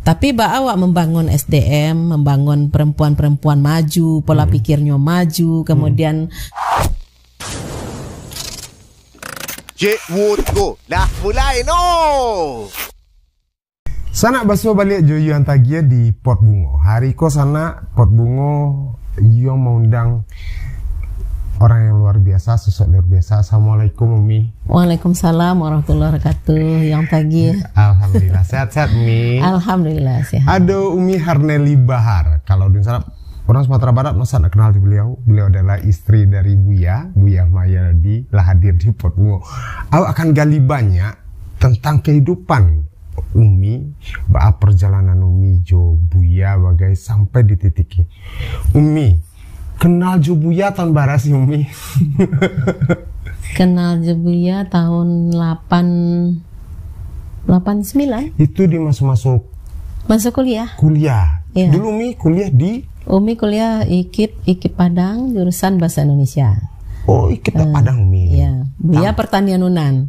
Tapi awak membangun SDM, membangun perempuan-perempuan maju, pola pikirnya maju, kemudian Cik Wood go, dah mulai no. Sana baso balik Joyo Antagia di Pot Bungo. Hari ko sana Pot Bungo yang mengundang orang yang luar biasa, sosok luar biasa. Assalamualaikum Umi. Waalaikumsalam warahmatullahi wabarakatuh. Yang Tagi. Alhamdulillah sehat-sehat Umi. Alhamdulillah sehat. Ada Umi Harneli Bahar. Kalau di sana orang Sumatera Barat masa nak kenal beliau. Beliau adalah istri dari Buya Mayaldi, lah hadir di Pot Bungo. Aku akan gali banyak tentang kehidupan Umi, perjalanan Umi jo Buya bagai sampai di titik Umi kenal jo Buya tahun berapa sih Umi? Kenal jo Buya tahun 89. Itu di masuk kuliah. Ya. Dulu Umi kuliah di Umi kuliah IKIP Padang jurusan Bahasa Indonesia. Oh, IKIP Padang Umi. Ya, Buya Pertanian Unan.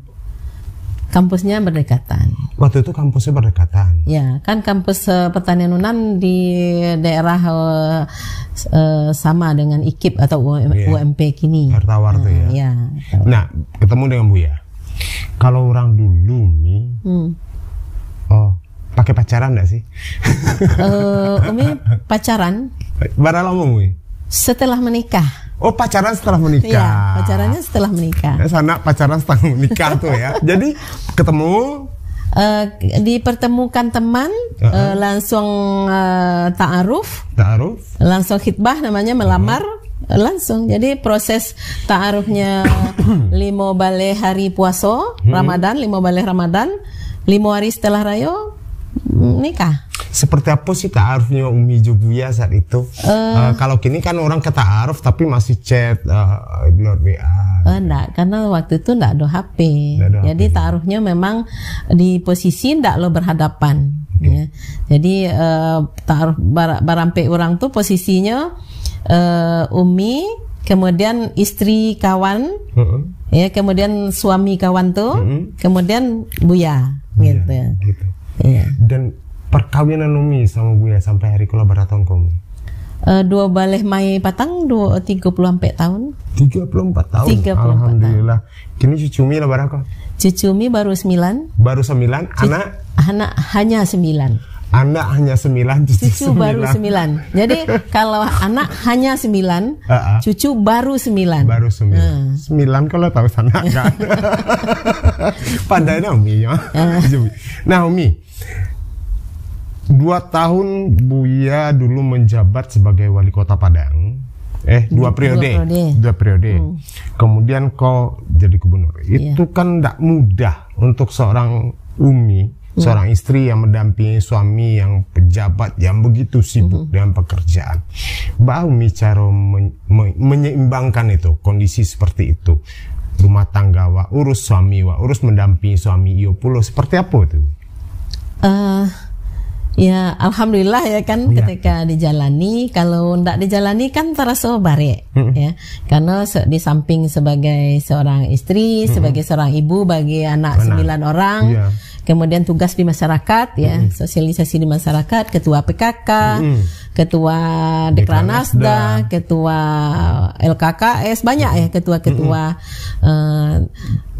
Kampusnya berdekatan. Waktu itu kampusnya berdekatan. Ya, kan kampus Pertanian Unan di daerah sama dengan IKIP atau UMP kini. Hartawar tuh ya. Ya. Nah, ketemu dengan Buya. Kalau orang dulu nih, pakai pacaran nggak sih? Umi pacaran. Berapa lama Umi? Setelah menikah. Oh, pacaran setelah menikah. Iya, pacarannya setelah menikah. Sana pacaran setelah menikah tuh ya. Jadi ketemu, dipertemukan teman, langsung ta'aruf, langsung khitbah namanya melamar, langsung. Jadi proses ta'arufnya 5 balik hari puasa Ramadan, 5 balik Ramadan, 5 hari setelah rayo nikah. Seperti apa sih ta'arufnya Umi jo Buya saat itu? Kalau kini kan orang ke ta'aruf tapi masih chat, lewat WA. Enggak, karena waktu itu enggak ada HP. Jadi ta'arufnya memang di posisi enggak lo berhadapan. Ya. Jadi ta'aruf barampe orang tuh posisinya Umi, kemudian istri kawan, ya, kemudian suami kawan tuh, kemudian Buya, gitu. Ya. Dan perkawinan Umi sama Buya sampai hari kula berapa tahun Umi? 2 balik Mei patang 34 tahun. 34 tahun. 34 Alhamdulillah. Kini cucu Umi lah berapa? Cucu Umi baru 9. Baru 9. Anak hanya 9. Anak hanya 9, cucu baru 9. Jadi kalau anak hanya 9, cucu baru 9. Baru 9. 9 kalau tahu sana kan. Pandainya Umi ya. Nah Umi, 2 tahun Buya dulu menjabat sebagai wali kota Padang. 2 periode. Kemudian kau jadi gubernur. Itu kan tidak mudah untuk seorang Umi, seorang istri yang mendampingi suami yang pejabat yang begitu sibuk dengan pekerjaan. Umi cara menyeimbangkan itu, kondisi seperti itu. Rumah tangga urus suami urus mendampingi suami iyo pulo seperti apa itu? Ya alhamdulillah ya kan, ketika dijalani. Kalau ndak dijalani kan terasa bare ya, karena di samping sebagai seorang istri, sebagai seorang ibu bagi anak 9 orang, kemudian tugas di masyarakat ya, sosialisasi di masyarakat, ketua PKK, ketua Dekranasda, ketua LKKS, banyak ya ketua-ketua.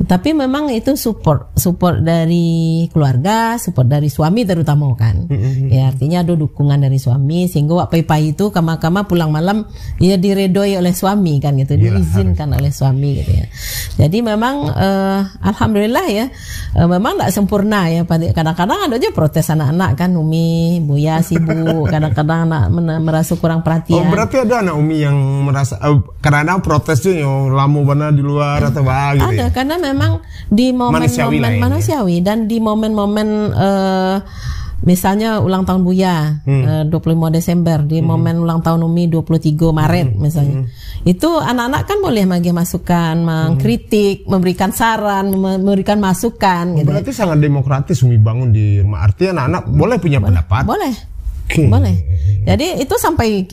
Tapi memang itu support dari keluarga, support dari suami terutama kan. Ya artinya ada dukungan dari suami sehingga wak pai itu kama-kama pulang malam ya diredoi oleh suami kan gitu, diizinkan oleh suami gitu ya. Jadi memang alhamdulillah ya, memang tidak sempurna ya. Kadang-kadang ada aja protes anak-anak kan, Umi, Buya sibuk, kadang-kadang anak merasa kurang perhatian. Oh berarti ada anak Umi yang merasa kadang-kadang protes tuh yang lama benar di luar atau apa gitu. Ada, karena memang di momen-momen manusiawi dan di momen-momen misalnya ulang tahun Buya 25 Desember, di momen ulang tahun Umi 23 Maret misalnya. Itu anak-anak kan boleh bagi masukan, mengkritik, memberikan saran, memberikan masukan gitu. Berarti sangat demokratis Umi bangun di rumah. Artinya anak-anak boleh punya pendapat. Boleh. Boleh. Jadi itu sampai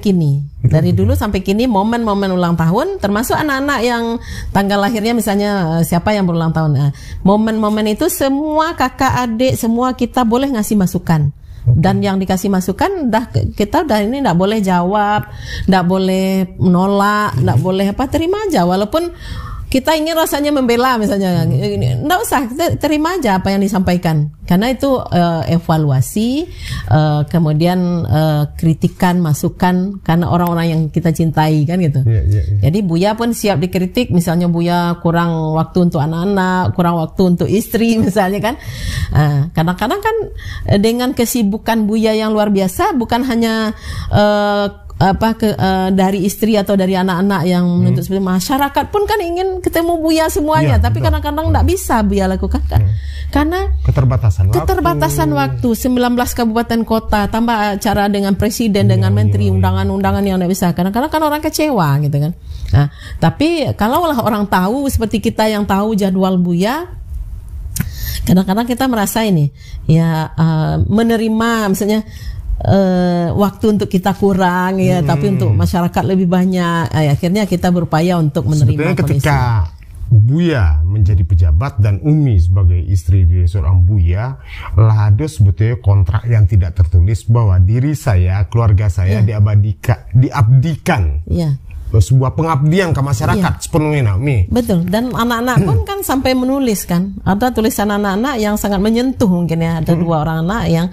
kini. Dari dulu sampai kini momen-momen ulang tahun, termasuk anak-anak yang tanggal lahirnya misalnya siapa yang berulang tahun. Momen-momen itu semua kakak adik semua kita boleh ngasih masukan. Dan yang dikasih masukan kita udah ini nggak boleh jawab, nggak boleh menolak, nggak boleh terima aja walaupun kita ingin rasanya membela misalnya, nggak usah, kita terima aja apa yang disampaikan karena itu evaluasi, kemudian kritikan, masukan karena orang-orang yang kita cintai kan gitu. Jadi Buya pun siap dikritik, misalnya Buya kurang waktu untuk anak-anak, kurang waktu untuk istri misalnya kan. Kadang-kadang kan dengan kesibukan Buya yang luar biasa, bukan hanya dari istri atau dari anak-anak yang menuntut seperti masyarakat pun kan ingin ketemu Buya semuanya, tapi kadang-kadang nggak bisa Buya lakukan kan karena keterbatasan waktu 19 kabupaten kota tambah acara dengan presiden dengan menteri, undangan-undangan yang nggak bisa, kadang-kadang kan orang kecewa gitu kan. Nah, tapi kalaulah orang tahu seperti kita yang tahu jadwal Buya, kadang-kadang kita merasa ini ya menerima misalnya waktu untuk kita kurang ya, tapi untuk masyarakat lebih banyak. Akhirnya kita berupaya untuk menerima. Sebenarnya ketika Buya menjadi pejabat dan Umi sebagai istri dari seorang Buya, lah ada sebetulnya kontrak yang tidak tertulis bahwa diri saya, keluarga saya diabdikan. Sebuah pengabdian ke masyarakat sepenuhnya, Naomi. Betul. Dan anak-anak pun kan sampai menulis kan. Ada tulisan anak-anak yang sangat menyentuh mungkin ya. Ada 2 orang anak yang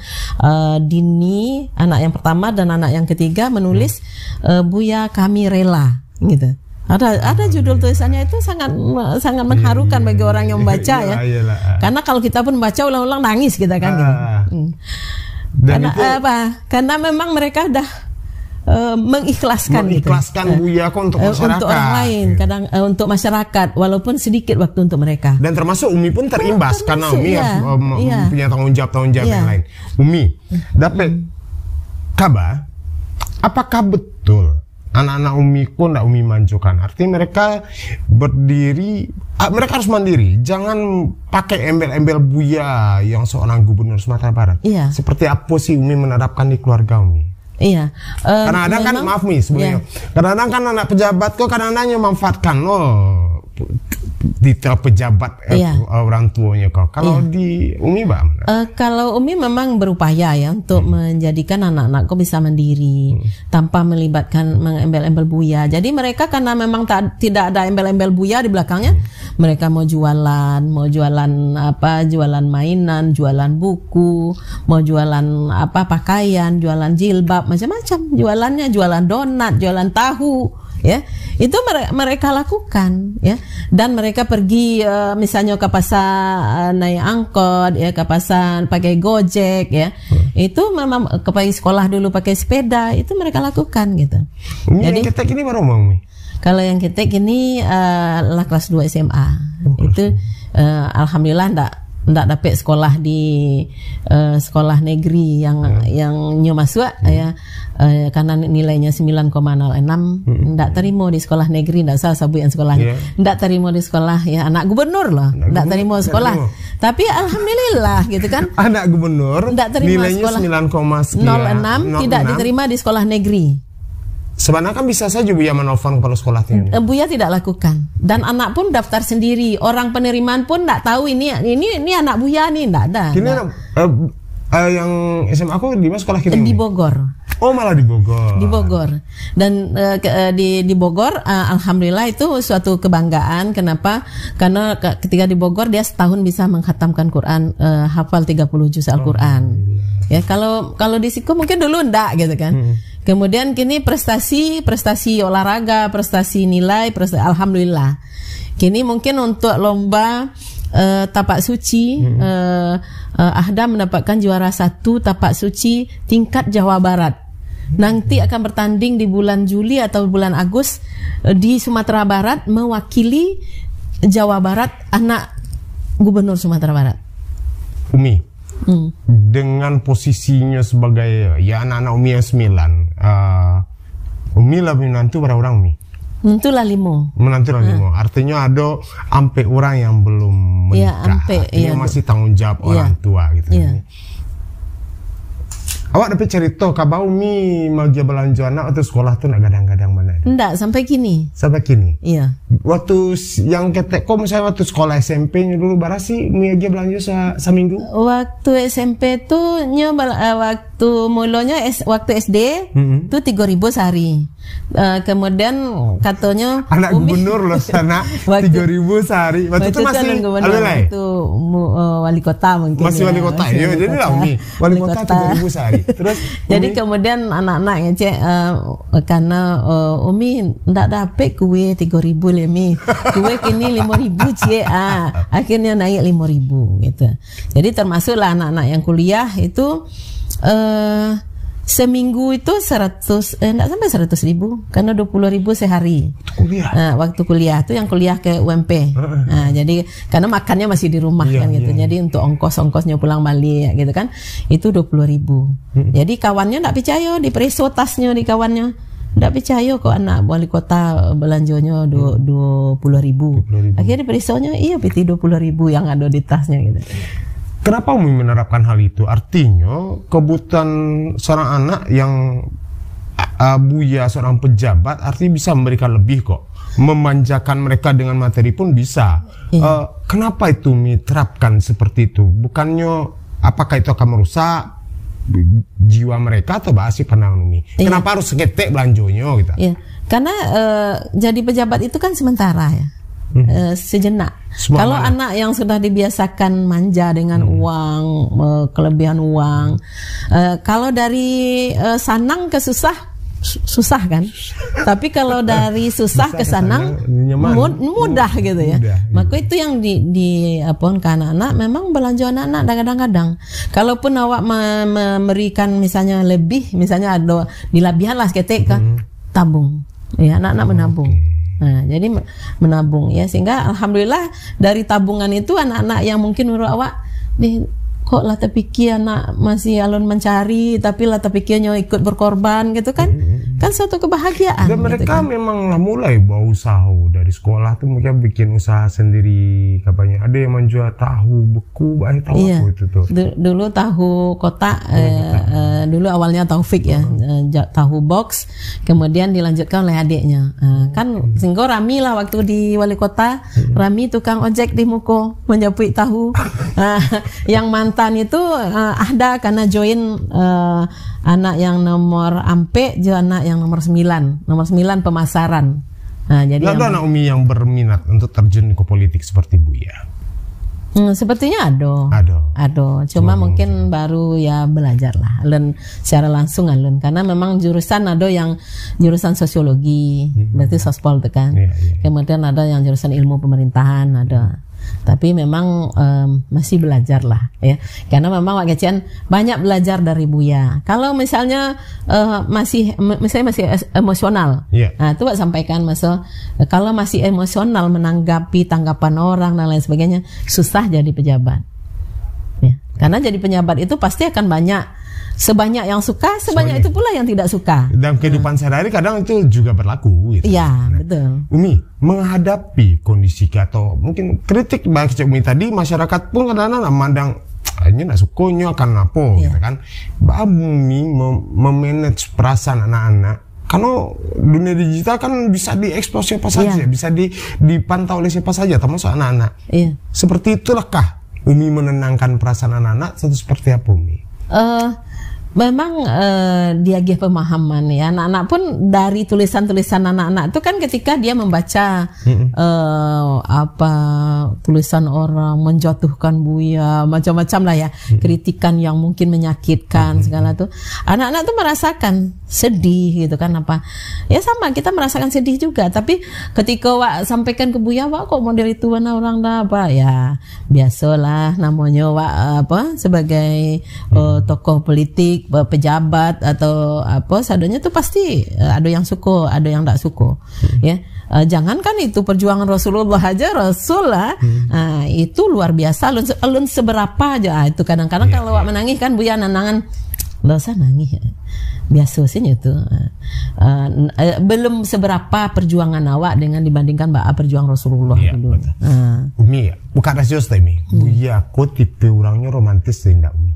Dini, anak yang pertama dan anak yang ketiga menulis Buya kami rela gitu. Ada judul tulisannya itu sangat mengharukan bagi orang yang membaca ya. Karena kalau kita pun baca ulang-ulang nangis kita kan gitu. Karena Karena memang mereka udah mengikhlaskan Buya kok untuk masyarakat, untuk orang lain, kadang untuk masyarakat walaupun sedikit waktu untuk mereka. Dan termasuk Umi pun terimbas karena Umi punya tanggung jawab yang lain. Umi dapat kabar, apakah betul anak-anak Umi kok ndak Umi manjukan? Artinya mereka berdiri, mereka harus mandiri, jangan pakai embel-embel Buya yang seorang gubernur Sumatera Barat. Seperti apa sih Umi menerapkan di keluarga Umi? Kadang-kadang kan maaf nih sebenarnya. Kadang-kadang kan anak pejabat kok kadang-kadang memanfaatkan detail pejabat orang tuanya kok. Kalau di Umi bagaimana? Kalau Umi memang berupaya ya untuk menjadikan anak-anakku bisa mandiri tanpa melibatkan mengembel-embel Buya. Jadi mereka karena memang tidak ada embel-embel Buya di belakangnya, mereka mau jualan jualan mainan, jualan buku, mau jualan pakaian, jualan jilbab, macam-macam. Jualannya jualan donat, jualan tahu. Ya, itu mereka lakukan ya, dan mereka pergi misalnya ke pasar naik angkot ya, ke pasar pakai Gojek ya, itu memang pergi sekolah dulu pakai sepeda, itu mereka lakukan gitu. Jadi yang ketek ini baru mau Mi? Kalau yang ketek ini lah kelas 2 SMA itu alhamdulillah ndak dapat sekolah di sekolah negeri yang nyo masuk ya, karena nilainya 9,06 ndak terima di sekolah negeri, ndak usah sebut yang sekolahnya, ndak terima di sekolah ya, anak gubernur loh, ndak terima sekolah. Tapi alhamdulillah gitu kan, anak gubernur ndak terima nilainya sekolah 9,06 tidak diterima di sekolah negeri. Sebenarnya kan bisa saja Buya menelpon kepala sekolah ini. Buya tidak lakukan, dan anak pun daftar sendiri. Orang penerimaan pun tidak tahu ini anak Buya nih, tidak ada. Kini yang SMA aku di mana sekolah kita? Di Bogor. Oh, malah di Bogor. Di Bogor. Dan di Bogor alhamdulillah itu suatu kebanggaan. Kenapa? Karena ketika di Bogor dia setahun bisa menghatamkan Quran, hafal 30 juz Al-Quran. Ya, kalau di Siko mungkin dulu enggak gitu kan. Kemudian kini prestasi olahraga, prestasi nilai, alhamdulillah. Kini mungkin untuk lomba tapak suci, Ahda mendapatkan juara 1 tapak suci tingkat Jawa Barat. Nanti akan bertanding di bulan Juli atau bulan Agustus di Sumatera Barat, mewakili Jawa Barat, anak gubernur Sumatera Barat. Umi, dengan posisinya sebagai anak-anak Umi yang 9, Umi lah menantu berapa orang Umi? Menantu lah 5. Artinya ada ampe orang yang belum menikah, artinya masih tanggung jawab orang tua gitu. Awak dapat cerita kabau Umi mau belanja anak atau sekolah tuh nak gadang-gadang mana? Enggak, sampai kini. Sampai kini? Iya. Waktu yang ketek, kok misalnya waktu sekolah SMP-nya dulu barasi Umi aja belanja seminggu? Waktu SMP tuh waktu mulanya waktu SD tuh 3.000 sehari. Kemudian katanya anak gubernur loh sana 3.000 sehari. Waktu itu masih waktu wali kota mungkin. Masih wali kota. Ya, jadi lah Umi. Wali kota 3.000 sehari. Terus jadi kemudian anak-anak ngecek karena Umi ndak dapet kue 3.000 le Mi. Kue kini 5.000 cek. Akhirnya naik 5.000 gitu. Jadi termasuklah anak-anak yang kuliah itu seminggu itu 100 enggak sampai 100.000 karena 20.000 sehari. Waktu kuliah itu yang kuliah ke UMP. Jadi karena makannya masih di rumah kan gitu. Jadi untuk ongkos-ongkosnya pulang balik gitu kan itu 20.000. Jadi kawannya enggak percaya di periso tasnya di kawannya. Enggak percaya kok anak wali kota belanjanya 20.000. Akhirnya perisonya iya piti 20.000 yang ada di tasnya gitu. Kenapa Umi menerapkan hal itu? Artinya kebutuhan seorang anak yang Buya seorang pejabat artinya bisa memberikan lebih kok. Memanjakan mereka dengan materi pun bisa. Kenapa itu Umi terapkan seperti itu? Bukannya apakah itu akan merusak jiwa mereka atau bahasa pandangan Umi? Kenapa harus seketek belanjonya gitu? Karena jadi pejabat itu kan sementara ya. Sejenak. Kalau anak yang sudah dibiasakan manja dengan uang, kelebihan uang, kalau dari sanang ke susah kan. Tapi kalau dari susah ke sanang mudah gitu ya. Maka itu yang di ke anak-anak memang belanja anak-anak kadang-kadang. Kalaupun awak memberikan misalnya lebih, misalnya ada dilabihan lah ketika tabung. Ya, anak-anak menabung. Nah, jadi menabung ya sehingga alhamdulillah dari tabungan itu anak-anak yang mungkin menurut awak nih kok lah terpikir anak masih alun mencari tapi lah terpikirnya ikut berkorban gitu kan kan suatu kebahagiaan. Dan mereka gitu kan. Memang lah mulai bawa usaha dari sekolah tuh mereka bikin usaha sendiri katanya. Ada yang menjual tahu beku, tahu apa itu tuh. Dulu tahu kotak, dulu awalnya Taufik ya, tahu box, kemudian dilanjutkan oleh adiknya. Kan sehingga Rami lah waktu di wali kota, Rami tukang ojek di Muko menjapui tahu. Yang mantan itu ada karena join anak yang nomor ampe, anak yang nomor 9 pemasaran. Nah, jadi ada anak Umi yang berminat untuk terjun ke politik seperti Buya? Sepertinya ada. Cuma mungkin baru ya belajar lah, alun secara langsung alun. Karena memang jurusan ada yang jurusan sosiologi, berarti sospol itu kan. Kemudian ada yang jurusan ilmu pemerintahan ada. Tapi memang masih belajar lah ya, karena memang Wak Kecian banyak belajar dari Buya. Kalau misalnya masih emosional, nah itu Wak sampaikan kalau masih emosional menanggapi tanggapan orang dan lain sebagainya susah jadi pejabat ya. Karena jadi pejabat itu pasti akan sebanyak yang suka, sebanyak itu pula yang tidak suka. Dalam kehidupan sehari-hari kadang itu juga berlaku gitu. Iya, betul. Umi, menghadapi kondisi atau mungkin kritik bagi Umi tadi, masyarakat pun kadang-kadang memandang ini nak sukonya akan apa gitu kan. Umi memanage perasaan anak-anak. Karena dunia digital kan bisa diekspos siapa saja, bisa dipantau oleh siapa saja, termasuk anak-anak. Seperti itulahkah Umi menenangkan perasaan anak-anak atau seperti apa Umi? Memang diagih pemahaman ya. Anak-anak pun dari tulisan-tulisan anak-anak itu kan ketika dia membaca tulisan orang menjatuhkan Buya, macam-macam lah ya, kritikan yang mungkin menyakitkan segala tuh. Anak-anak tuh merasakan sedih gitu kan apa. Ya sama kita merasakan sedih juga, tapi ketika Wak sampaikan ke Buya, Wak kok model itu orang dah apa ya, biasalah namanya Wak sebagai tokoh politik, pejabat atau apa sadanya tuh pasti ada yang suka, ada yang tak suka ya. Jangankan itu perjuangan Rasulullah aja, Rasul lah itu luar biasa, alun seberapa aja itu kadang-kadang kalau Wak menangis kan Buya nanangan nggak usah nangis biasa sih itu belum seberapa perjuangan awak dengan dibandingkan perjuangan Rasulullah dulu. Umi bukan rasio Buya kok tipe orangnya romantis tidak Umi?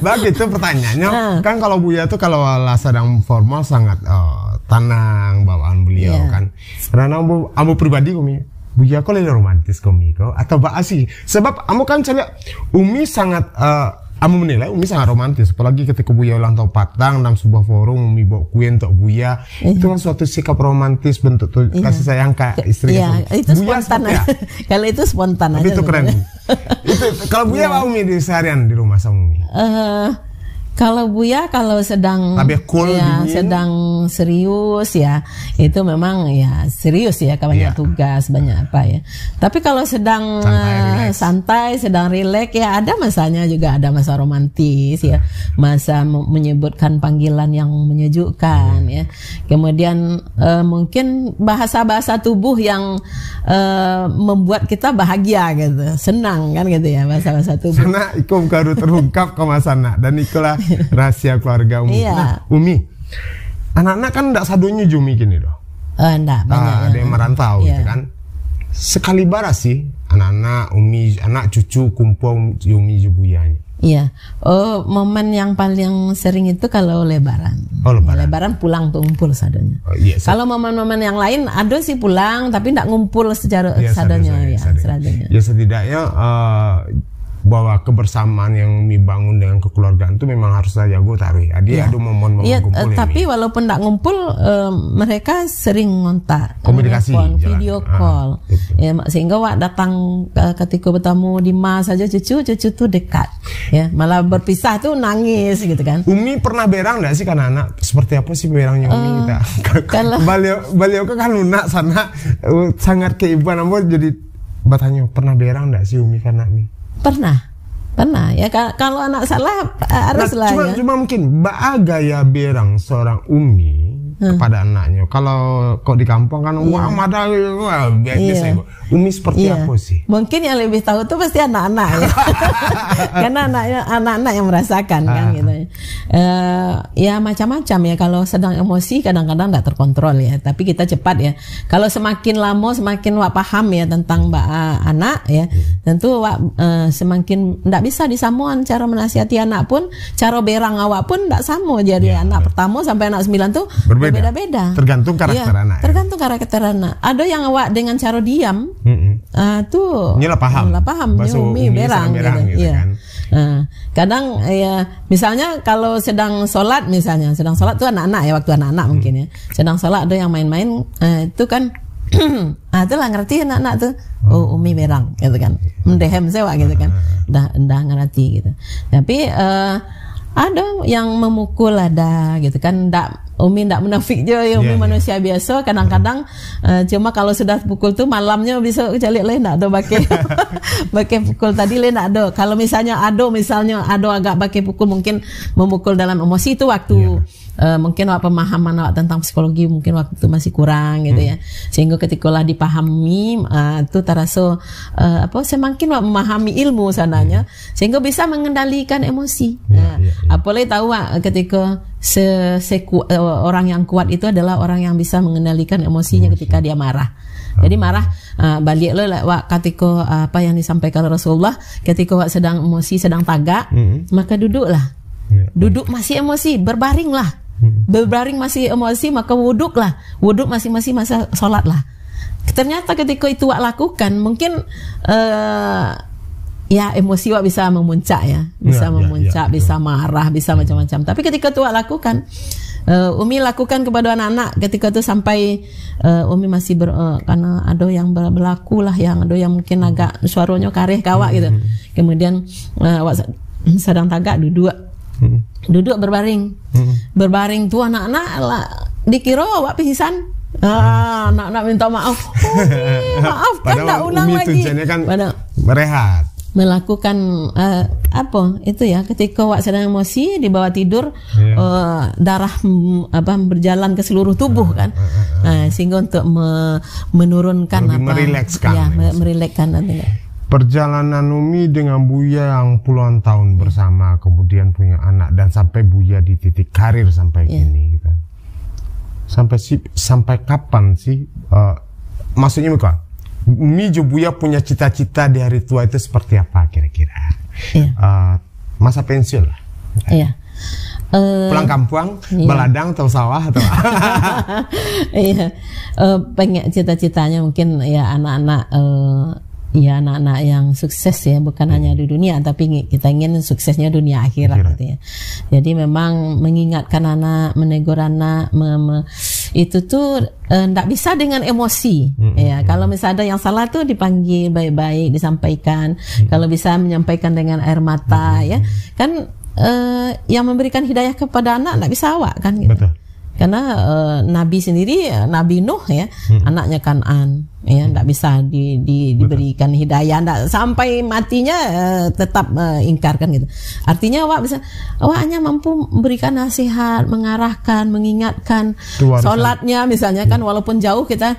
Begitu pertanyaannya. Kan kalau Buya tuh kalau sedang formal sangat tenang bawaan beliau kan. Karena amu pribadi Umi, Buya kok lebih romantis komiko atau sih? Sebab amu kan saya Umi sangat amu menilai Umi sangat romantis, apalagi ketika Buya ulang tahun Padang dalam sebuah forum Umi bawa kue untuk Buya, itu kan suatu sikap romantis bentuk kasih sayang ke istri. Itu Buya spontan ya. Kalau itu spontan tapi aja. Itu keren. Itu kalau Buya apa Umi di seharian di rumah sama Umi? Kalau Buya kalau sedang cool, sedang serius ya, itu memang ya serius ya, banyak tugas, banyak apa ya. Tapi kalau sedang santai, sedang rileks ya ada masanya juga, ada masa romantis ya, masa menyebutkan panggilan yang menyejukkan ya. Kemudian mungkin bahasa-bahasa tubuh yang membuat kita bahagia gitu, senang kan gitu ya, bahasa-bahasa tubuh. Karena ikum baru terungkap ke masana dan itulah rahasia keluarga Umi. Nah, Umi, anak-anak kan enggak sadunya Jumi gini doh. Enggak, banyak ada yang merantau gitu kan. Sekali baras sih anak-anak Umi, anak cucu kumpul Umi Buyanya. Iya. Momen yang paling sering itu kalau Lebaran. Lebaran. Ya, Lebaran pulang tuh ngumpul sadonya. Kalau momen-momen yang lain ada sih pulang tapi enggak ngumpul secara sadonya ya. Ya setidaknya bahwa kebersamaan yang dibangun dengan kekeluargaan itu memang harus saja gue taruh. Ada momen-momen kumpul. Tapi walaupun tidak ngumpul, mereka sering ngontak, komunikasi, video call. Ya, sehingga wak datang ketika bertemu di mas saja cucu tuh dekat. Ya, malah berpisah tuh nangis gitu kan. Umi pernah berang nggak sih kan anak? Seperti apa sih berangnya Umi kita? Kalau beliau kan lunak sana sangat keibuan, namun jadi bertanya pernah berang nggak sih Umi karena Umi? Pernah ya, kalau anak salah harus lah cuma mungkin gaya berang seorang Umi kepada anaknya. Kalau kok di kampung kan wah ada biasa Umi seperti apa sih? Mungkin yang lebih tahu tuh pasti anak-anak ya. Karena anak-anak yang merasakan kan gitu. Ya macam-macam ya, kalau sedang emosi kadang-kadang nggak terkontrol ya, tapi kita cepat ya. Kalau semakin lama semakin wak paham ya tentang anak ya, tentu wak semakin nggak bisa disamuan cara menasihati anak pun, cara berang awak pun nggak sama. Jadi anak pertama sampai anak 9 tuh berbeda-beda. Tergantung karakter anak. Tergantung karakter anak. Ada yang awak dengan cara diam, tuh nyelah paham. Umi berang gitu. Kan. Kadang ya misalnya kalau sedang sholat tuh anak-anak ya, waktu anak-anak mungkin ya sedang sholat ada yang main-main, itu kan itulah ngerti anak-anak tuh, Umi berang gitu kan, mendehem sewa gitu kan, udah ngerti gitu. Tapi ada yang memukul ada gitu kan, Umi ndak munafik je, Umi manusia biasa. Kadang-kadang cuma kalau sudah pukul tuh malamnya bisa calik lain ndak ada pakai pukul tadi lain ndak ada. Kalau misalnya ada agak pakai pukul, mungkin memukul dalam emosi itu waktu mungkin pemahaman awak tentang psikologi mungkin waktu itu masih kurang gitu ya. Sehingga ketika lah dipahami itu terasa semakin awak memahami ilmu sananya sehingga bisa mengendalikan emosi. Apalagi tahu ketika orang yang kuat itu adalah orang yang bisa mengendalikan emosinya ketika dia marah. Jadi marah balik lo wak ketika apa yang disampaikan Rasulullah, ketika wak sedang emosi, sedang tagak, maka duduklah. Duduk masih emosi, berbaringlah. Berbaring masih emosi, maka wuduklah. Wuduk masing-masing masa sholatlah. Ternyata ketika itu wak lakukan, mungkin ya emosi wak bisa memuncak ya, bisa memuncak, bisa marah, bisa macam-macam. Tapi ketika itu wak lakukan, Umi lakukan kepada anak-anak ketika itu sampai Umi masih karena ada yang berlaku lah, yang ada yang mungkin agak suaranya kareh kawak gitu. Kemudian wak sedang tagak duduk berbaring, berbaring tuh anak-anak dikira wak pingsan. Anak-anak minta maaf, maaf kan tak ulang lagi. Kan berehat. Melakukan itu ya, ketika wak sedang emosi di bawah tidur, darah berjalan ke seluruh tubuh kan, sehingga untuk menurunkan merilekskan nanti. Perjalanan Umi dengan Buya yang puluhan tahun bersama, kemudian punya anak dan sampai Buya di titik karir sampai gini gitu. Sampai kapan sih maksudnya Umi Buya punya cita-cita di hari tua itu seperti apa kira-kira? masa pensiun lah. Iya. Pulang kampung, beladang atau sawah atau iya. Pengen cita-citanya mungkin ya anak-anak anak-anak yang sukses ya, bukan hanya di dunia tapi kita ingin suksesnya dunia akhirat gitu ya. Jadi memang mengingatkan anak, menegur anak, itu tuh ndak bisa dengan emosi ya. Kalau misalnya ada yang salah tuh dipanggil baik-baik, disampaikan. Kalau bisa menyampaikan dengan air mata ya. Kan yang memberikan hidayah kepada anak ndak bisa awak kan gitu. Betul. Karena Nabi sendiri, Nabi Nuh ya, anaknya Kan'an, ya, ndak bisa diberikan hidayah, ndak sampai matinya tetap ingkar kan gitu. Artinya awak hanya mampu memberikan nasihat, mengarahkan, mengingatkan. Sholatnya misalnya kan, walaupun jauh kita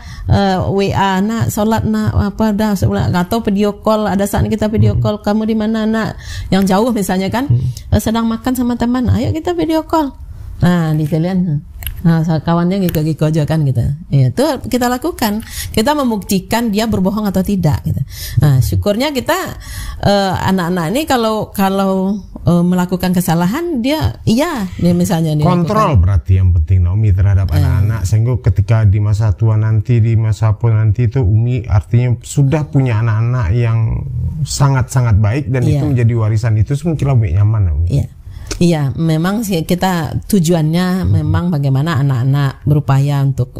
WA, nak sholat nak apa dah, atau video call, ada saat kita video call, kamu di mana nak, yang jauh misalnya kan, sedang makan sama teman, ayo kita video call. Nah, di kalian. Nah, kawannya gitu aja kan gitu. Ya, itu kita lakukan. Kita membuktikan dia berbohong atau tidak gitu. Nah, syukurnya kita anak-anak ini kalau melakukan kesalahan dia misalnya kontrol berarti yang penting Umi terhadap anak-anak, sehingga ketika di masa tua nanti, di masa apa nanti itu Umi artinya sudah punya anak-anak yang sangat-sangat baik dan itu menjadi warisan, itu mungkin lebih nyaman Umi. Iya. Iya, memang sih kita tujuannya memang bagaimana anak-anak berupaya untuk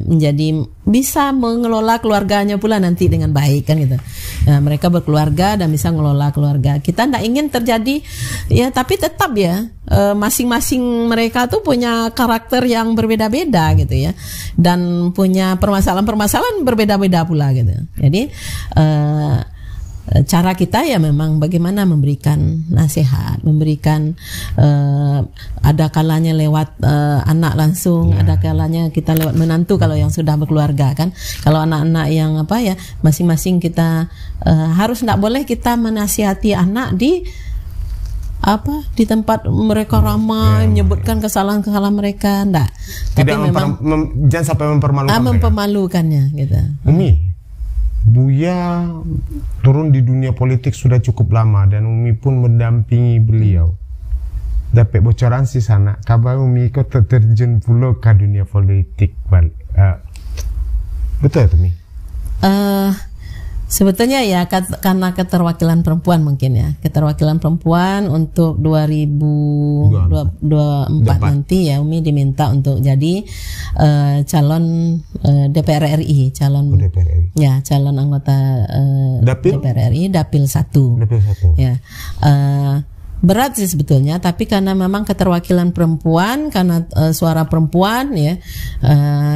menjadi bisa mengelola keluarganya pula nanti dengan baik kan gitu. Nah, mereka berkeluarga dan bisa mengelola keluarga. Kita tidak ingin terjadi ya, tapi tetap ya masing-masing mereka tuh punya karakter yang berbeda-beda gitu ya, dan punya permasalahan-permasalahan berbeda-beda pula gitu. Jadi cara kita ya memang bagaimana memberikan nasihat, memberikan ada kalanya lewat anak langsung, ada kalanya kita lewat menantu kalau yang sudah berkeluarga kan. Kalau anak-anak yang masing-masing kita harus tidak boleh kita menasihati anak di tempat mereka ramai menyebutkan kesalahan-kesalahan mereka, enggak. Tapi memang jangan sampai mempermalukannya gitu. Umi, Buya turun di dunia politik sudah cukup lama dan Umi pun mendampingi beliau. Dapat bocoran sih sana, kabar Umi kok terjun pula ke dunia politik. Betul ya Umi? Sebetulnya ya karena keterwakilan perempuan mungkin ya. Keterwakilan perempuan untuk 2024 nanti ya, Umi diminta untuk jadi calon DPR RI, calon anggota DPR RI Dapil 1. Ya. Berat sih sebetulnya, tapi karena memang keterwakilan perempuan, karena suara perempuan ya,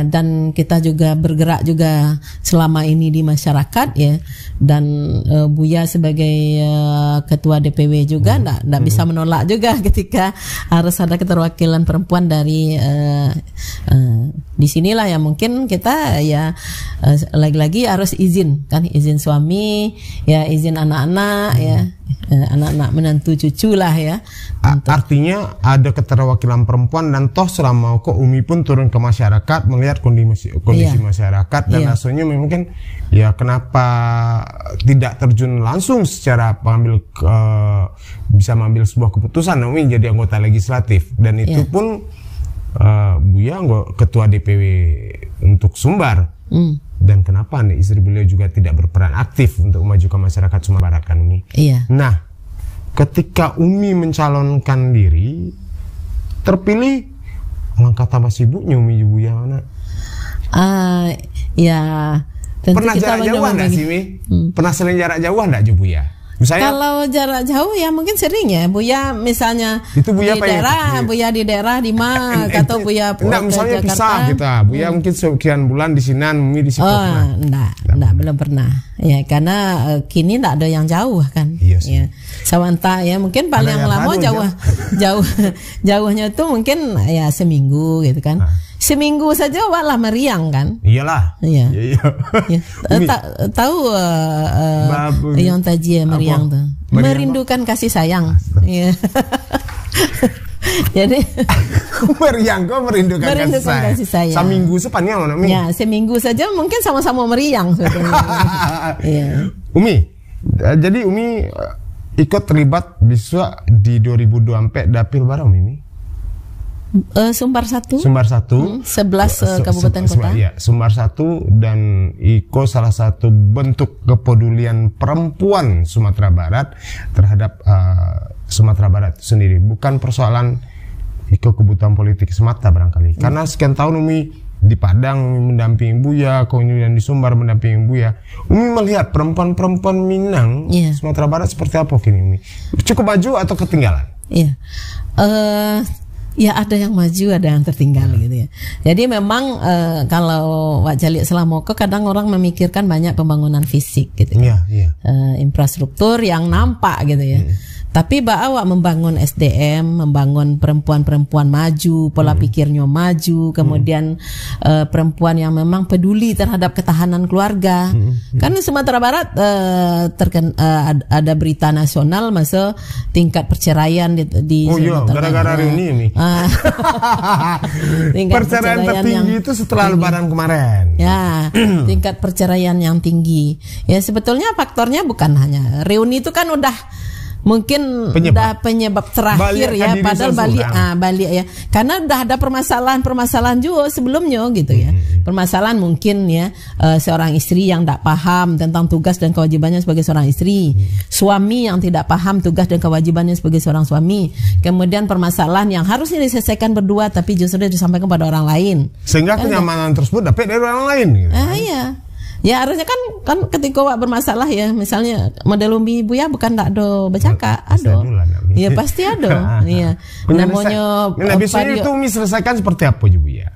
dan kita juga bergerak juga selama ini di masyarakat ya, dan Buya sebagai ketua DPW juga ndak bisa menolak juga ketika harus ada keterwakilan perempuan dari di sinilah ya mungkin kita ya lagi-lagi harus izin suami ya, izin anak-anak ya, anak-anak menantu cucu lah ya. Artinya ada keterwakilan perempuan, dan toh selama kok Umi pun turun ke masyarakat melihat kondisi masyarakat, dan rasanya mungkin ya kenapa tidak terjun langsung secara bisa mengambil sebuah keputusan Umi jadi anggota legislatif, dan itu pun Buya ketua DPW untuk Sumbar. Dan kenapa istri beliau juga tidak berperan aktif untuk memajukan masyarakat Sumatera Barat kan Umi? Iya. Nah, ketika Umi mencalonkan diri, terpilih, alangkah tambah sibuknya Umi Buya mana? Ya. Pernah jarak jauh enggak sih Umi? Pernah sering jarak jauh enggak Buya? Misalnya, kalau jarak jauh ya mungkin sering ya Buya, misalnya itu Buya Buya di daerah di mana, atau Buya misalnya Jakarta. Pisah kita Buya mungkin sekian bulan di sini, Umi di situ. Enggak, belum pernah ya, karena kini enggak ada yang jauh kan. Iya sih. Ya. Sawanta ya mungkin paling lama jauhnya tuh mungkin ya seminggu gitu kan. Seminggu saja walah meriang kan? Iyalah. Iya. Tahu yang tajia meriang tuh. Merindukan kasih sayang. Iya. Jadi meriang kok merindukan kasih sayang. Seminggu sepanjang mana Umi? Ya, seminggu saja mungkin sama-sama meriang sebetulnya. Iya. Umi, jadi Umi ikut terlibat bisa di 2024 dapil barang ini? Sumbar 1. 11 kabupaten kota. Ya, Sumbar 1 dan Iko salah satu bentuk kepedulian perempuan Sumatera Barat terhadap Sumatera Barat sendiri. Bukan persoalan Iko kebutuhan politik semata barangkali. Karena sekian tahun Umi di Padang Umi mendampingi Buya, kemudian di Sumbar mendampingi Buya. Umi melihat perempuan-perempuan Minang Sumatera Barat seperti apa kini Umi? Cukup maju atau ketinggalan? Iya. Ya ada yang maju, ada yang tertinggal gitu ya. Jadi memang kalau Wak Jalik Selamoko kadang orang memikirkan banyak pembangunan fisik gitu ya. Infrastruktur yang nampak gitu ya. Tapi awak membangun SDM, membangun perempuan-perempuan maju, pola pikirnya maju, kemudian perempuan yang memang peduli terhadap ketahanan keluarga. Kan Sumatera Barat ada berita nasional masa tingkat perceraian di gara-gara ini. Perceraian tertinggi itu setelah Lebaran kemarin. Ya, tingkat perceraian yang tinggi. Ya sebetulnya faktornya bukan hanya reuni itu kan udah mungkin penyebab terakhir ya, padahal balik ya, karena udah ada permasalahan juga sebelumnya gitu ya. Permasalahan mungkin ya seorang istri yang tidak paham tentang tugas dan kewajibannya sebagai seorang istri, suami yang tidak paham tugas dan kewajibannya sebagai seorang suami, kemudian permasalahan yang harusnya diselesaikan berdua tapi justru disampaikan pada orang lain, sehingga kenyamanan tersebut dapat dari orang lain gitu. Iya. Ya harusnya kan ketika Wak bermasalah ya, misalnya model Umi Buya bukan tak do bercakap, ada. Iya pasti ada. Iya. Namanya biasanya itu Umi selesaikan seperti apa Ju Buya?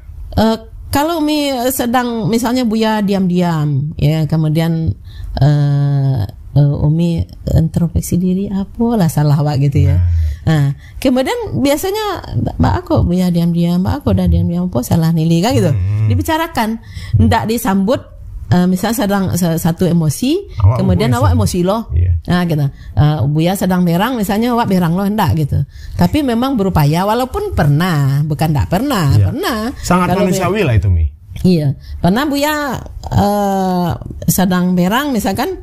Kalau Umi sedang misalnya Buya diam-diam ya, kemudian Umi introspeksi diri, apalah salah Wak gitu ya. Nah, kemudian biasanya Mbak aku Buya diam-diam, Mbak aku udah diam-diam, apa salah nilai kan gitu. Dibicarakan, ndak disambut. Misalnya sedang satu emosi, kemudian awak emosi loh, nah gitu. Buya sedang berang, misalnya awak berang loh, enggak gitu. Tapi memang berupaya, walaupun pernah, bukan enggak pernah, pernah. Sangat manusiawi lah itu Mi. Iya, pernah Buya sedang berang, misalkan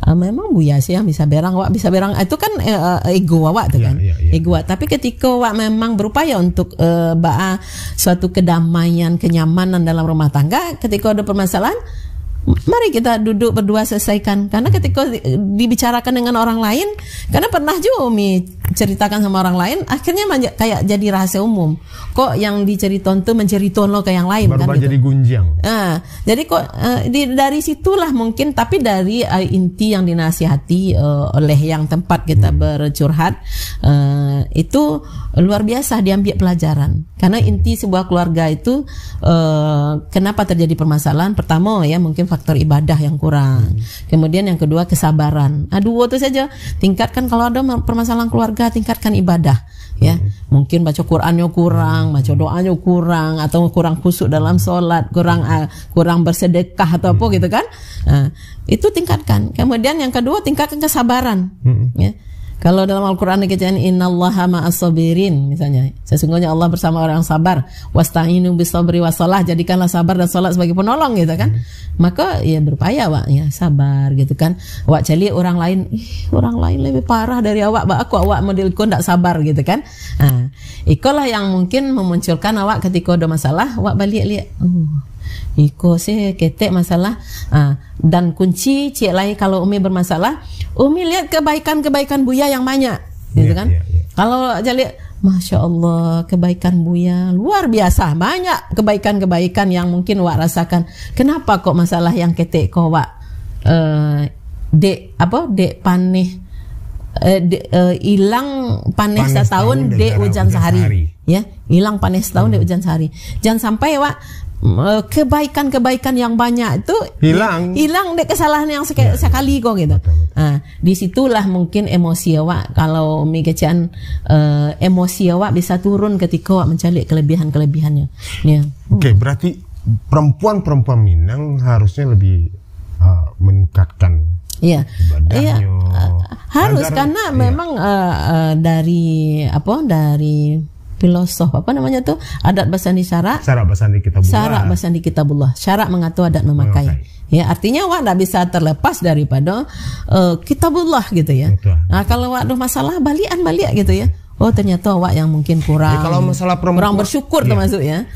memang Buya sih yang bisa berang, awak bisa berang, itu kan ego awak tuh kan, ego awak. Tapi ketika awak memang berupaya untuk suatu kedamaian, kenyamanan dalam rumah tangga, ketika ada permasalahan, mari kita duduk berdua selesaikan. Karena ketika dibicarakan dengan orang lain, karena pernah juga Umi ceritakan sama orang lain, akhirnya kayak jadi rahasia umum. Kok yang diceriton tuh menceriton lo ke yang lain baru kan gitu. Jadi gunjang. Jadi kok dari situlah mungkin, tapi dari inti yang dinasihati oleh yang tempat kita bercurhat, itu luar biasa diambil pelajaran. Karena inti sebuah keluarga itu kenapa terjadi permasalahan? Pertama ya mungkin faktor ibadah yang kurang. Kemudian yang kedua kesabaran. Dua itu saja. Tingkatkan kalau ada permasalahan keluarga, tingkatkan ibadah. Ya, mungkin baca Qur'annya kurang, baca doanya kurang, atau kurang khusyuk dalam sholat, kurang bersedekah atau apa gitu kan? Itu tingkatkan. Kemudian yang kedua tingkatkan kesabaran. Ya. Kalau dalam Al-Quran dikatakan innallaha ma'as-sabirin, misalnya sesungguhnya Allah bersama orang yang sabar, wasta'inu bis-sabri was-shalah, jadikanlah sabar dan salat sebagai penolong gitu kan. Maka ya berupaya Wak ya sabar gitu kan. Wak cari orang lain lebih parah dari awak modelku ndak sabar gitu kan. Ikolah yang mungkin memunculkan awak ketika ada masalah, Wak balik lihat. Iko sih ketek masalah, dan kunci cik lain kalau Umi bermasalah, Umi lihat kebaikan-kebaikan Buya yang banyak gitu kan. Kalau jadi Masya Allah kebaikan Buya luar biasa, banyak kebaikan-kebaikan yang mungkin Wak rasakan. Kenapa kok masalah yang ketek kok Wak dek paneh hilang panen setahun dek hujan sehari. Ya, hilang panen setahun dek hujan sehari. Jangan sampai Wak kebaikan-kebaikan yang banyak itu hilang dek kesalahan yang sekali kok gitu. Disitulah mungkin emosi awak, kalau Umi kecian emosi awak bisa turun ketika awak mencari kelebihan-kelebihannya. Ya. Oke, berarti perempuan-perempuan Minang harusnya lebih meningkatkan ibadahnya. Harus karena memang dari filosof apa namanya tuh, adat basandi syarak. Syarak basandi kitabullah. Syarak basandi kitabullah. Syarak mengatur adat memakai. Ya, artinya awak tidak bisa terlepas daripada kitabullah gitu ya. Betul. Nah, kalau awak ada masalah balik gitu ya. Oh, ternyata awak yang mungkin kurang. Kalau masalah perempuan, kurang bersyukur termasuk ya.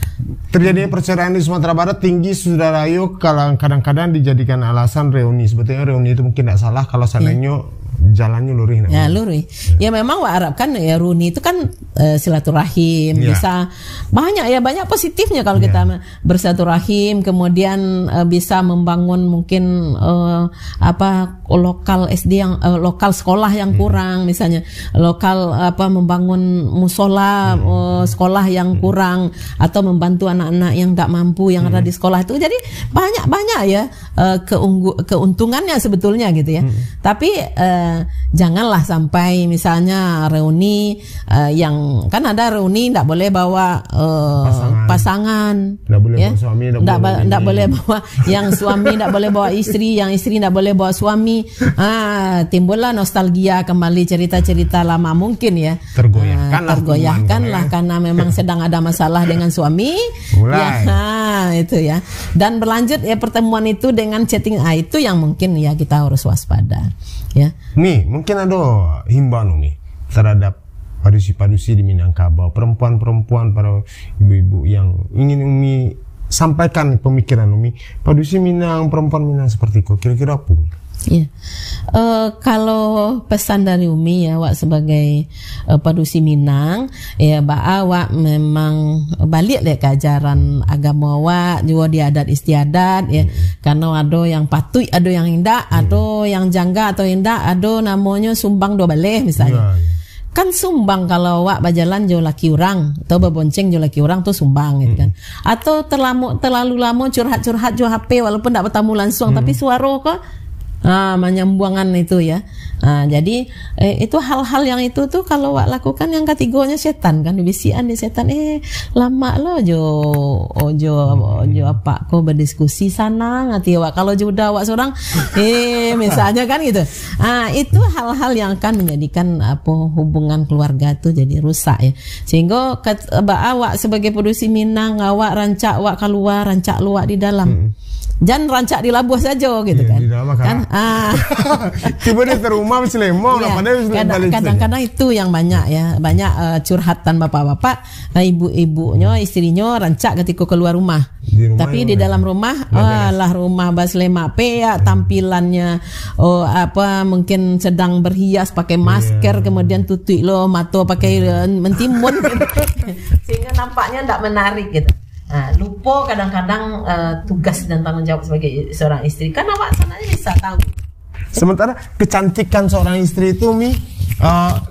Terjadinya perceraian di Sumatera Barat tinggi, saudara Ayu, kadang-kadang dijadikan alasan reuni. Sebetulnya reuni itu mungkin tidak salah kalau seandainya jalannya lurih. Ya, lurih. Ya memang awak harapkan ya reuni itu kan silaturahim, bisa banyak positifnya kalau kita bersilaturahim, kemudian bisa membangun mungkin lokal SD yang lokal sekolah yang kurang, misalnya lokal membangun musola sekolah yang kurang, atau membantu anak-anak yang nggak mampu yang ada di sekolah itu. Jadi banyak ya keuntungannya sebetulnya gitu ya. Tapi janganlah sampai misalnya reuni yang kan ada reuni tidak boleh bawa pasangan, tidak boleh bawa suami, tidak boleh bawa yang suami, tidak boleh bawa istri, yang istri tidak boleh bawa suami. Timbullah nostalgia kembali, cerita-cerita lama mungkin ya. Tergoyahkanlah karena memang sedang ada masalah dengan suami. Ya, itu ya. Dan berlanjut ya pertemuan itu dengan chatting itu yang mungkin ya kita harus waspada. Ya. Nih, mungkin ada himbauan nih terhadap padusi-padusi di Minangkabau, perempuan-perempuan, para ibu-ibu yang ingin Umi sampaikan pemikiran Umi, padusi Minang, perempuan Minang seperti itu, kira-kira apa? Ya, kalau pesan dari Umi ya, Wak sebagai padusi Minang, ya Wak memang balik deh ke ajaran agama Wak, juga di adat istiadat ya, karena ada yang patuh, ada yang indah, ada yang jangga atau indah, ada namanya sumbang dua baleh misalnya. Kan sumbang kalau awak berjalan jauh laki orang atau berbonceng jauh laki orang tuh sumbang gitu kan. Atau terlalu lama curhat-curhat jauh HP walaupun tidak bertamu langsung tapi suara kok menyambungan itu ya. Jadi itu hal-hal yang itu tuh kalau awak lakukan yang kategorinya setan kan, bisian di setan, lama lo ojo apa kok berdiskusi sana ngati awak, kalau sudah awak seorang misalnya kan gitu. Itu hal-hal yang akan menjadikan hubungan keluarga tuh jadi rusak ya. Sehingga awak sebagai padusi Minang, awak rancak awak keluar, rancak luak di dalam. Jangan rancak di Labuh saja gitu kan. Kan tiba di rumah Sleman kadang-kadang itu yang banyak ya, banyak curhatan bapak-bapak, ibu-ibunya, istrinya rancak ketika keluar rumah. Tapi di dalam rumah rumah Baslemak ya tampilannya mungkin sedang berhias pakai masker, kemudian tutup mata pakai mentimun gitu. Sehingga nampaknya tidak menarik gitu. Lupa kadang-kadang tugas dan tanggung jawab sebagai seorang istri. Kan awak sananya bisa tahu. Sementara kecantikan seorang istri itu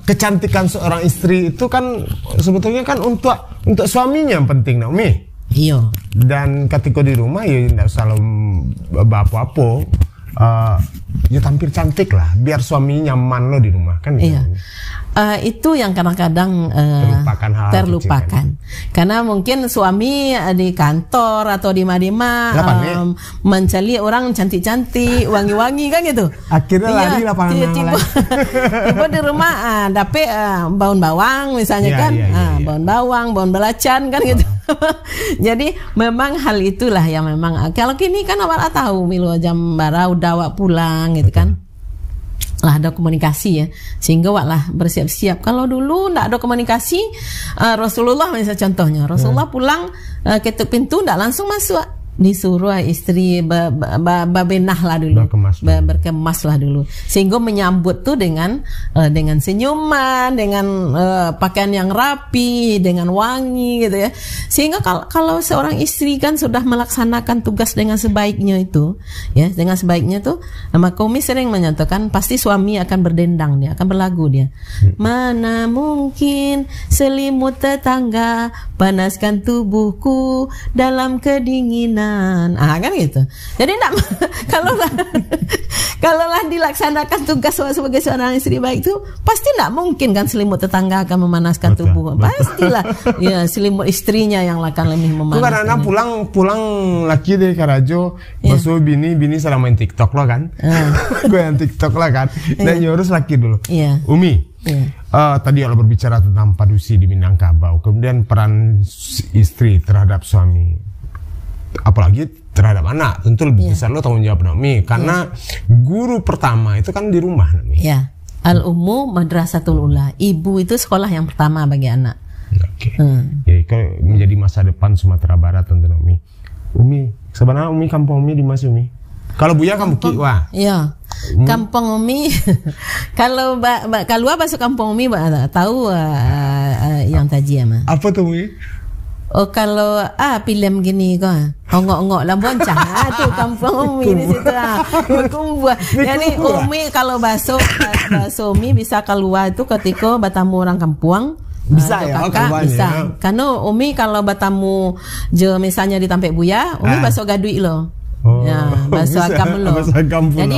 kecantikan seorang istri itu kan sebetulnya kan untuk suaminya yang penting Mi. Iya. Dan ketika di rumah ya tidak selalu apa-apa. Ya tampil cantik lah biar suami nyaman lo di rumah kan. Iya. Itu yang kadang-kadang terlupakan. Karena mungkin suami di kantor atau di mana mencari orang cantik-cantik, wangi-wangi kan gitu. Akhirnya lari lapangan tiba di rumah dapet baun bawang misalnya kan, baun bawang, baun belacan kan gitu. Jadi memang hal itulah yang memang kalau kini kan awak tahu milo jam bara udah awak pulang gitu kan. Lah ada komunikasi ya, sehingga awak lah bersiap-siap. Kalau dulu ndak ada komunikasi, Rasulullah misalnya contohnya, Rasulullah pulang ketuk pintu ndak langsung masuk, disuruh istri berbenah lah dulu, berkemas lah dulu, sehingga menyambut tuh dengan senyuman, dengan pakaian yang rapi, dengan wangi gitu ya. Sehingga kalau seorang istri kan sudah melaksanakan tugas dengan sebaiknya itu ya, dengan sebaiknya tuh, maka Umi sering menyatakan pasti suami akan berdendang, dia akan berlagu dia. Mana mungkin selimut tetangga panaskan tubuhku dalam kedinginan. Kan gitu. Jadi kalaulah dilaksanakan tugas sebagai seorang istri baik itu pasti tidak mungkin kan selimut tetangga akan memanaskan tubuh. Pastilah ya selimut istrinya yang akan lebih memanaskan. Karena pulang laki deh Karajo, masuk bini sedang main TikTok lo kan. Gue yang TikTok lah kan. Dan nyurus laki dulu. Umi. tadi kalau berbicara tentang padusi di Minangkabau, kemudian peran istri terhadap suami, apalagi terhadap anak, tentu lebih besar lo tanggung jawab Naomi, karena guru pertama itu kan di rumah Naomi. Ya, Al-Ummu Madrasatul Ula, ibu itu sekolah yang pertama bagi anak. Oke. Jadi kalau menjadi masa depan Sumatera Barat tentu Naomi. Umi, sebenarnya Umi kampung Umi di mana Umi? Kalau Buya kampung Kiwa. Iya. Kampung Umi. Kalau keluar masuk kampung Umi tahu yang taji ama. Apa tuh Umi? Oh kalau film gini kok ongok-ongok Labuan Cah tuh kampung Umi di situ berkumpul. Jadi Umi kalau bakso Umi bisa keluar itu ketika bertemu orang kampung. Bisa ya, kakak bisa. Karena Umi kalau bertemu misalnya di Tampek Buya, Umi bakso gadui lo. Oh, ya, bakso agam lo. Jadi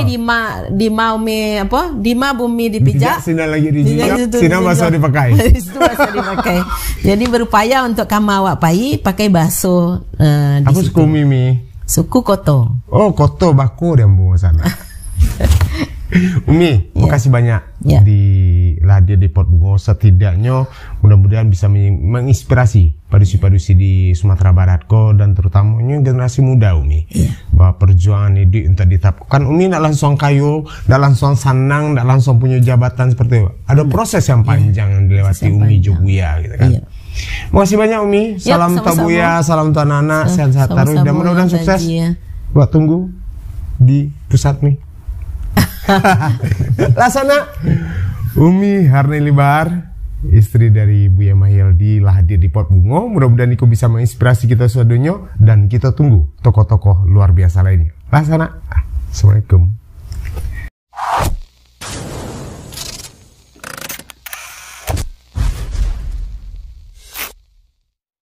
di ma Umi apa? Di ma bumi dipijak. Sina lagi dijijak, sina bakso dipakai. Itu bakso dipakai. Jadi berupaya untuk kamu awak pakai bakso di Aku suku Mimi. Suku Koto. Oh, Koto baku dia mau sana. Umi, makasih banyak hadir di Pot Bungo. Setidaknya mudah-mudahan bisa menginspirasi padusi-padusi di Sumatera Barat dan terutamanya generasi muda Umi. Bahwa perjuangan ini untuk ditapkan Umi tidak langsung kayu, tidak langsung senang, tidak langsung punya jabatan seperti itu. Ada proses yang panjang yang dilewati Umi Jobuya gitu kan. Makasih banyak Umi. Salam Tabuya, salam tuan anak, sehat-sehat terus dan mudah-mudahan sukses. Buat tunggu di pusat Mi. Laksana Umi Harneli Bahar, istri dari Buya Mahyildi, hadir di Pot Bungo. Mudah-mudahan itu bisa menginspirasi kita semuanya dan kita tunggu tokoh-tokoh luar biasa lainnya. Laksana. Assalamualaikum.